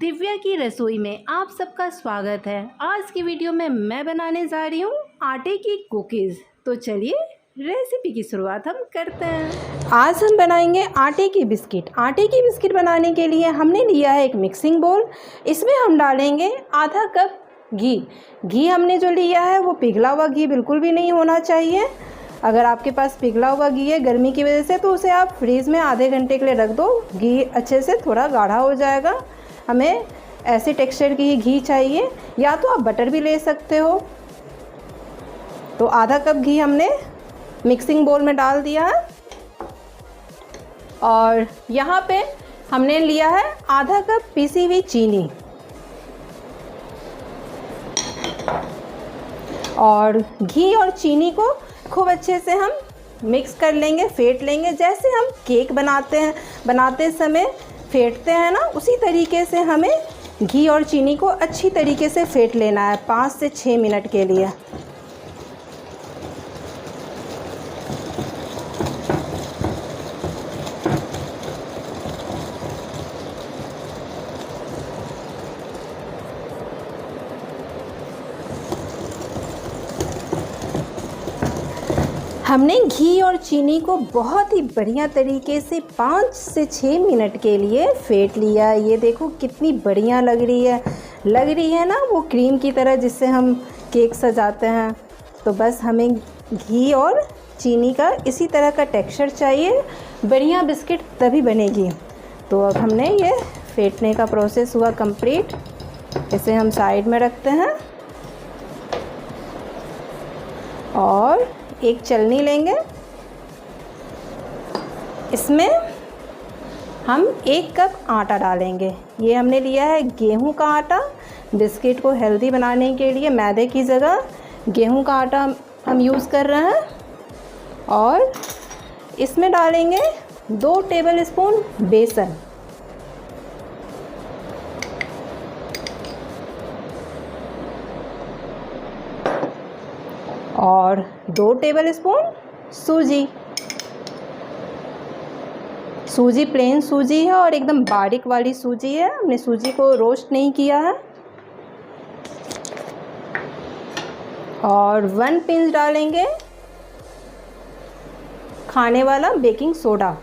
दिव्या की रसोई में आप सबका स्वागत है। आज की वीडियो में मैं बनाने जा रही हूँ आटे की कुकीज़। तो चलिए रेसिपी की शुरुआत हम करते हैं। आज हम बनाएंगे आटे की बिस्किट। आटे की बिस्किट बनाने के लिए हमने लिया है एक मिक्सिंग बोल। इसमें हम डालेंगे आधा कप घी। घी हमने जो लिया है वो पिघला हुआ घी बिल्कुल भी नहीं होना चाहिए। अगर आपके पास पिघला हुआ घी है गर्मी की वजह से तो उसे आप फ्रीज़ में आधे घंटे के लिए रख दो। घी अच्छे से थोड़ा गाढ़ा हो जाएगा। हमें ऐसे टेक्सचर की ही घी चाहिए, या तो आप बटर भी ले सकते हो। तो आधा कप घी हमने मिक्सिंग बोल में डाल दिया है और यहाँ पे हमने लिया है आधा कप पीसी हुई चीनी और घी और चीनी को खूब अच्छे से हम मिक्स कर लेंगे, फेंट लेंगे। जैसे हम केक बनाते समय फेंटते हैं ना, उसी तरीके से हमें घी और चीनी को अच्छी तरीके से फेंट लेना है 5 से 6 मिनट के लिए। हमने घी और चीनी को बहुत ही बढ़िया तरीके से 5 से 6 मिनट के लिए फेंट लिया है। ये देखो कितनी बढ़िया लग रही है ना वो क्रीम की तरह, जिससे हम केक सजाते हैं। तो बस हमें घी और चीनी का इसी तरह का टेक्सचर चाहिए, बढ़िया बिस्किट तभी बनेगी। तो अब हमने ये फेंटने का प्रोसेस हुआ कंप्लीट। इसे हम साइड में रखते हैं और एक चलनी लेंगे। इसमें हम 1 कप आटा डालेंगे। ये हमने लिया है गेहूं का आटा। बिस्किट को हेल्दी बनाने के लिए मैदे की जगह गेहूं का आटा हम यूज़ कर रहे हैं। और इसमें डालेंगे 2 टेबलस्पून बेसन और 2 टेबलस्पून सूजी। सूजी प्लेन सूजी है और एकदम बारीक वाली सूजी है, हमने सूजी को रोस्ट नहीं किया है। और 1 पिंच डालेंगे खाने वाला बेकिंग सोडा।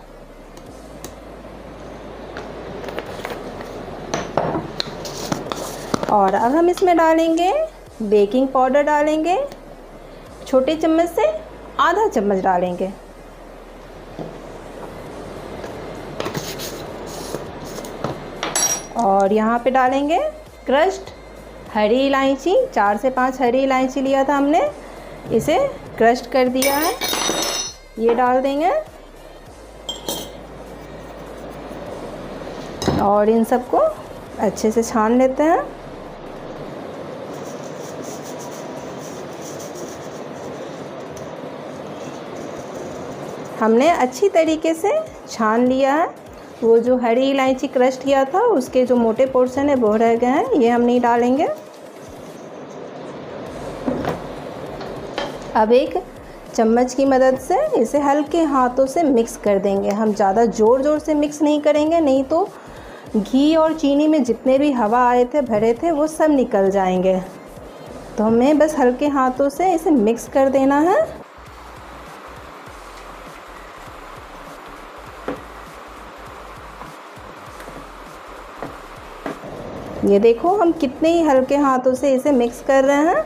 और अब हम इसमें डालेंगे बेकिंग पाउडर। डालेंगे छोटे चम्मच से आधा चम्मच डालेंगे। और यहाँ पे डालेंगे क्रश्ड हरी इलायची। 4 से 5 हरी इलायची लिया था हमने, इसे क्रश्ड कर दिया है, ये डाल देंगे। और इन सबको अच्छे से छान लेते हैं। हमने अच्छी तरीके से छान लिया है। वो जो हरी इलायची क्रश किया था उसके जो मोटे पोर्शन है वो रह गए हैं, ये हम नहीं डालेंगे। अब एक चम्मच की मदद से इसे हल्के हाथों से मिक्स कर देंगे। हम ज़्यादा ज़ोर से मिक्स नहीं करेंगे, नहीं तो घी और चीनी में जितने भी हवा आए थे भरे थे वो सब निकल जाएंगे। तो हमें बस हल्के हाथों से इसे मिक्स कर देना है। ये देखो हम कितने ही हल्के हाथों से इसे मिक्स कर रहे हैं।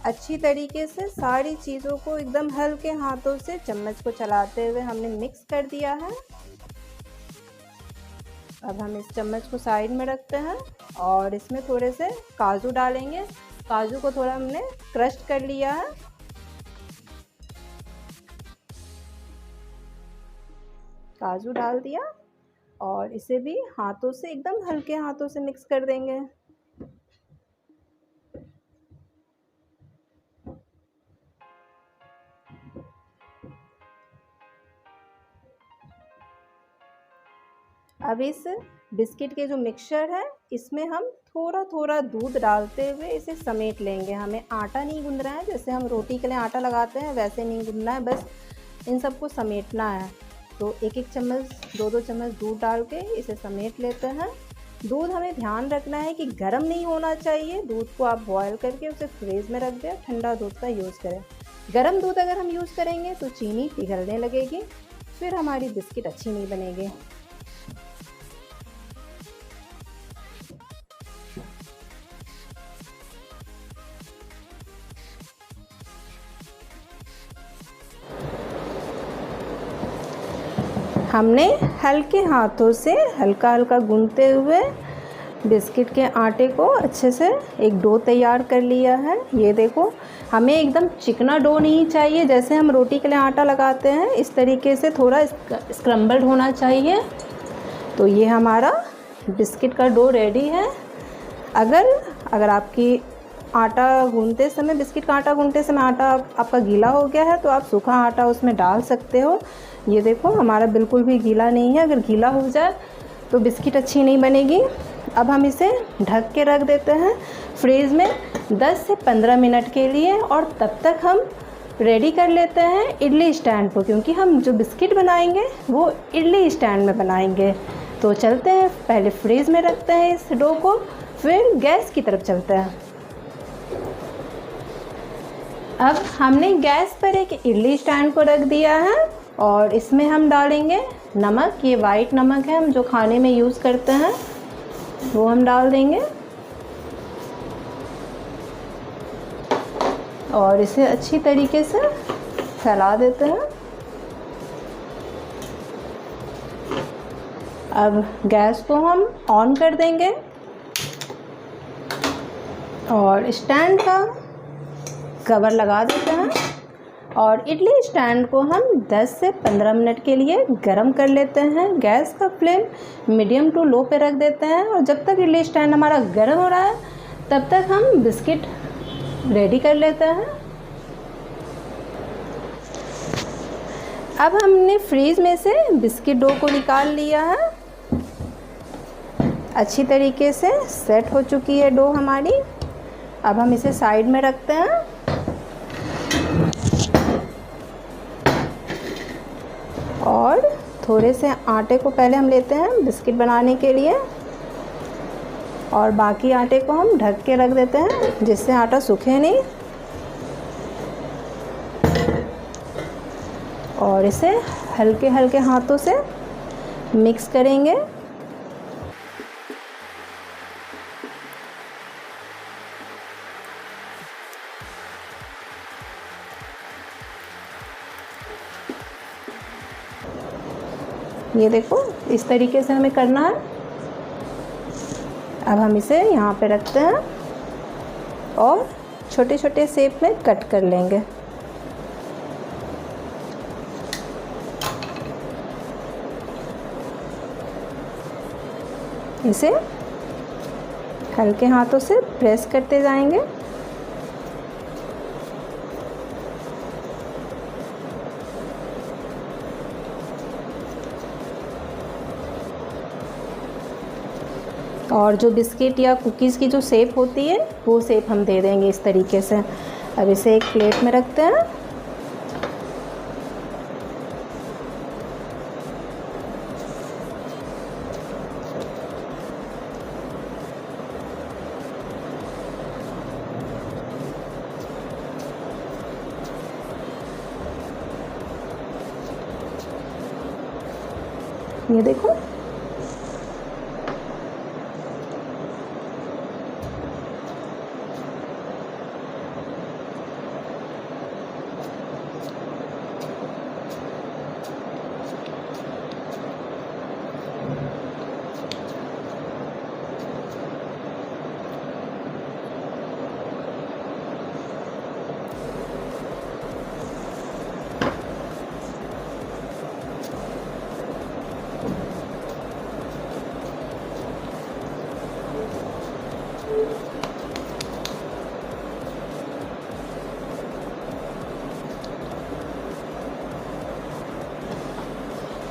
अच्छी तरीके से सारी चीज़ों को एकदम हल्के हाथों से चम्मच को चलाते हुए हमने मिक्स कर दिया है। अब हम इस चम्मच को साइड में रखते हैं और इसमें थोड़े से काजू डालेंगे। काजू को थोड़ा हमने क्रश कर लिया है। काजू डाल दिया और इसे भी हाथों से एकदम हल्के हाथों से मिक्स कर देंगे। अब इस बिस्किट के जो मिक्सचर है इसमें हम थोड़ा थोड़ा दूध डालते हुए इसे समेट लेंगे। हमें आटा नहीं गूंदना है, जैसे हम रोटी के लिए आटा लगाते हैं वैसे नहीं गूंदना है, बस इन सबको समेटना है। तो एक एक चम्मच 2-2 चम्मच दूध डाल के इसे समेट लेते हैं। दूध हमें ध्यान रखना है कि गर्म नहीं होना चाहिए। दूध को आप बॉयल करके उसे फ्रीज में रख दें, ठंडा दूध का यूज़ करें। गर्म दूध अगर हम यूज़ करेंगे तो चीनी पिघलने लगेगी, फिर हमारी बिस्किट अच्छी नहीं बनेगी। हमने हल्के हाथों से हल्का हल्का गूंथते हुए बिस्किट के आटे को अच्छे से एक डो तैयार कर लिया है। ये देखो, हमें एकदम चिकना डो नहीं चाहिए, जैसे हम रोटी के लिए आटा लगाते हैं इस तरीके से थोड़ा स्क्रम्बल्ड होना चाहिए। तो ये हमारा बिस्किट का डो रेडी है। अगर आपकी आटा गूंथते समय, बिस्किट का आटा गूंथते समय आटा आपका गीला हो गया है तो आप सूखा आटा उसमें डाल सकते हो। ये देखो, हमारा बिल्कुल भी गीला नहीं है। अगर गीला हो जाए तो बिस्किट अच्छी नहीं बनेगी। अब हम इसे ढक के रख देते हैं फ्रीज़ में 10 से 15 मिनट के लिए, और तब तक हम रेडी कर लेते हैं इडली स्टैंड को, क्योंकि हम जो बिस्किट बनाएंगे वो इडली स्टैंड में बनाएंगे। तो चलते हैं, पहले फ्रीज़ में रखते हैं इस डो को, फिर गैस की तरफ चलते हैं। अब हमने गैस पर एक इडली स्टैंड को रख दिया है और इसमें हम डालेंगे नमक। ये वाइट नमक है, हम जो खाने में यूज़ करते हैं वो हम डाल देंगे और इसे अच्छी तरीके से फैला देते हैं। अब गैस को हम ऑन कर देंगे और स्टैंड का कवर लगा देते हैं और इडली स्टैंड को हम 10 से 15 मिनट के लिए गरम कर लेते हैं। गैस का फ्लेम मीडियम टू लो पे रख देते हैं और जब तक इडली स्टैंड हमारा गरम हो रहा है तब तक हम बिस्किट रेडी कर लेते हैं। अब हमने फ्रीज में से बिस्किट डो को निकाल लिया है। अच्छी तरीके से सेट हो चुकी है डो हमारी। अब हम इसे साइड में रखते हैं और थोड़े से आटे को पहले हम लेते हैं बिस्किट बनाने के लिए और बाकी आटे को हम ढक के रख देते हैं जिससे आटा सूखे नहीं। और इसे हल्के हल्के हाथों से मिक्स करेंगे। ये देखो, इस तरीके से हमें करना है। अब हम इसे यहाँ पे रखते हैं और छोटे छोटे शेप में कट कर लेंगे। इसे हल्के हाथों से प्रेस करते जाएंगे। और जो बिस्किट या कुकीज़ की जो शेप होती है वो शेप हम दे देंगे इस तरीके से। अब इसे एक प्लेट में रखते हैं। ये देखो,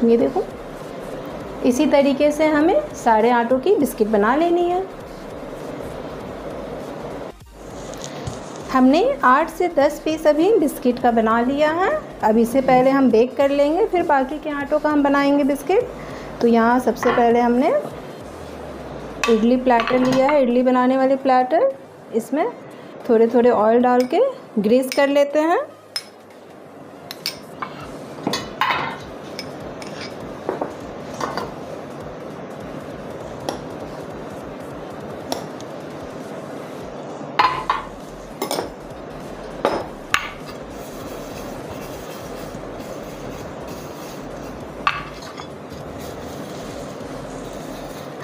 ये देखो, इसी तरीके से हमें सारे आटों की बिस्किट बना लेनी है। हमने 8 से 10 पीस अभी बिस्किट का बना लिया है। अब इसे पहले हम बेक कर लेंगे, फिर बाकी के आटों का हम बनाएंगे बिस्किट। तो यहाँ सबसे पहले हमने इडली प्लेटर लिया है, इडली बनाने वाले प्लेटर। इसमें थोड़े थोड़े ऑयल डाल के ग्रीस कर लेते हैं।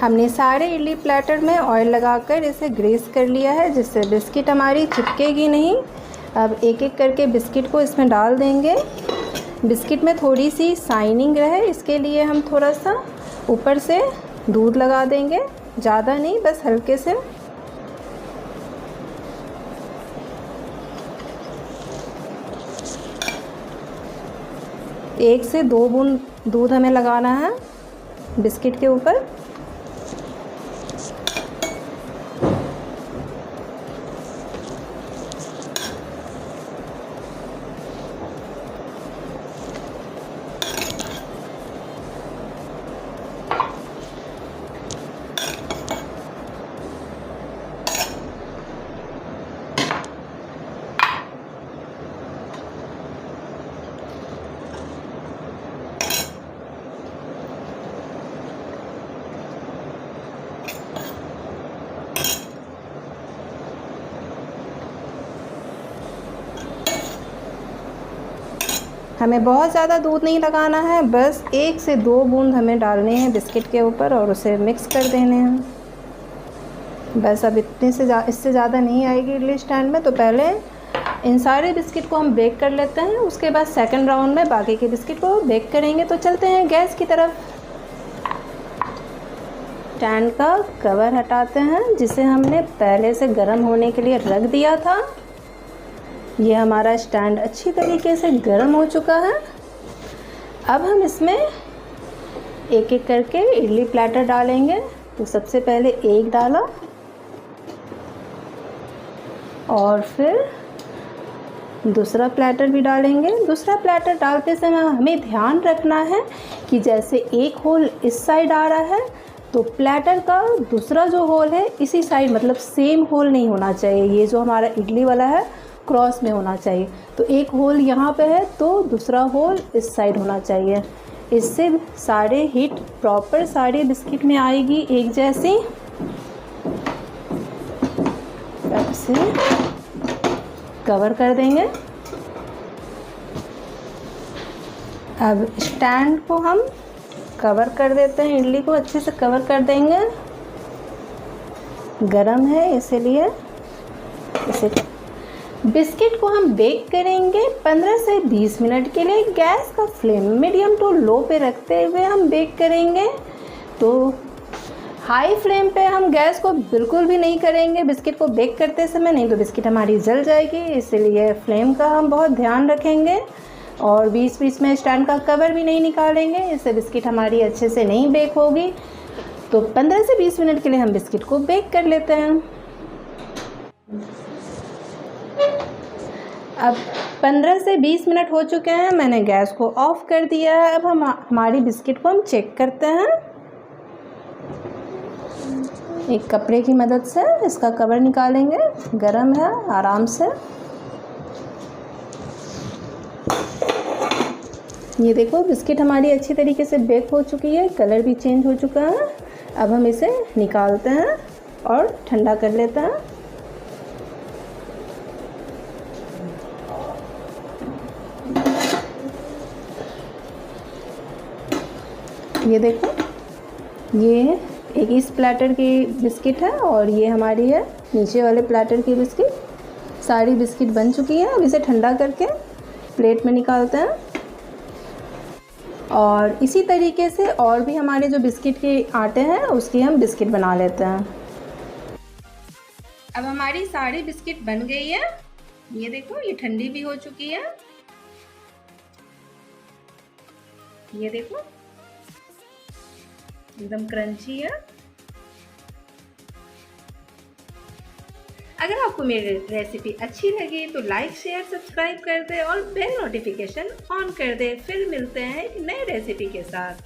हमने सारे इडली प्लेटर में ऑयल लगाकर इसे ग्रीस कर लिया है, जिससे बिस्किट हमारी चिपकेगी नहीं। अब एक एक करके बिस्किट को इसमें डाल देंगे। बिस्किट में थोड़ी सी शाइनिंग रहे, इसके लिए हम थोड़ा सा ऊपर से दूध लगा देंगे, ज़्यादा नहीं, बस हल्के से। एक से 2 बूंद दूध हमें लगाना है बिस्किट के ऊपर। हमें बहुत ज़्यादा दूध नहीं लगाना है, बस 1 से 2 बूंद हमें डालने हैं बिस्किट के ऊपर और उसे मिक्स कर देने हैं। बस अब इतने से इससे ज़्यादा नहीं आएगी इडली स्टैंड में। तो पहले इन सारे बिस्किट को हम बेक कर लेते हैं, उसके बाद सेकंड राउंड में बाकी के बिस्किट को बेक करेंगे। तो चलते हैं गैस की तरफ। स्टैंड का कवर हटाते हैं, जिसे हमने पहले से गर्म होने के लिए रख दिया था। ये हमारा स्टैंड अच्छी तरीके से गर्म हो चुका है। अब हम इसमें एक एक करके इडली प्लेटर डालेंगे। तो सबसे पहले एक डाला और फिर दूसरा प्लेटर भी डालेंगे। दूसरा प्लेटर डालते समय हमें ध्यान रखना है कि जैसे एक होल इस साइड आ रहा है, तो प्लेटर का दूसरा जो होल है इसी साइड, मतलब सेम होल नहीं होना चाहिए। ये जो हमारा इडली वाला है क्रॉस में होना चाहिए। तो एक होल यहाँ पे है तो दूसरा होल इस साइड होना चाहिए। इससे सारे हीट प्रॉपर सारे बिस्किट में आएगी एक जैसी। अब से कवर कर देंगे। अब स्टैंड को हम कवर कर देते हैं, इडली को अच्छे से कवर कर देंगे। गरम है इसीलिए इसे बिस्किट को हम बेक करेंगे 15 से 20 मिनट के लिए। गैस का फ्लेम मीडियम टू लो पे रखते हुए हम बेक करेंगे। तो हाई फ्लेम पे हम गैस को बिल्कुल भी नहीं करेंगे बिस्किट को बेक करते समय, नहीं तो बिस्किट हमारी जल जाएगी। इसलिए फ्लेम का हम बहुत ध्यान रखेंगे और बीच बीच में स्टैंड का कवर भी नहीं निकालेंगे, इससे बिस्किट हमारी अच्छे से नहीं बेक होगी। तो 15 से 20 मिनट के लिए हम बिस्किट को बेक कर लेते हैं। अब 15 से 20 मिनट हो चुके हैं, मैंने गैस को ऑफ़ कर दिया है। अब हम हमारी बिस्किट को हम चेक करते हैं। एक कपड़े की मदद से इसका कवर निकालेंगे, गरम है आराम से। ये देखो बिस्किट हमारी अच्छी तरीके से बेक हो चुकी है, कलर भी चेंज हो चुका है। अब हम इसे निकालते हैं और ठंडा कर लेते हैं। ये देखो, ये एक इस प्लेटर की बिस्किट है और ये हमारी है नीचे वाले प्लेटर की बिस्किट। सारी बिस्किट बन चुकी है। अब इसे ठंडा करके प्लेट में निकालते हैं और इसी तरीके से और भी हमारे जो बिस्किट के आटे हैं उसकी हम बिस्किट बना लेते हैं। अब हमारी सारी बिस्किट बन गई है। ये देखो, ये ठंडी भी हो चुकी है। ये देखो, एकदम क्रंची है। अगर आपको मेरी रेसिपी अच्छी लगी तो लाइक शेयर सब्सक्राइब कर दे और बेल नोटिफिकेशन ऑन कर दे। फिर मिलते हैं एक नई रेसिपी के साथ।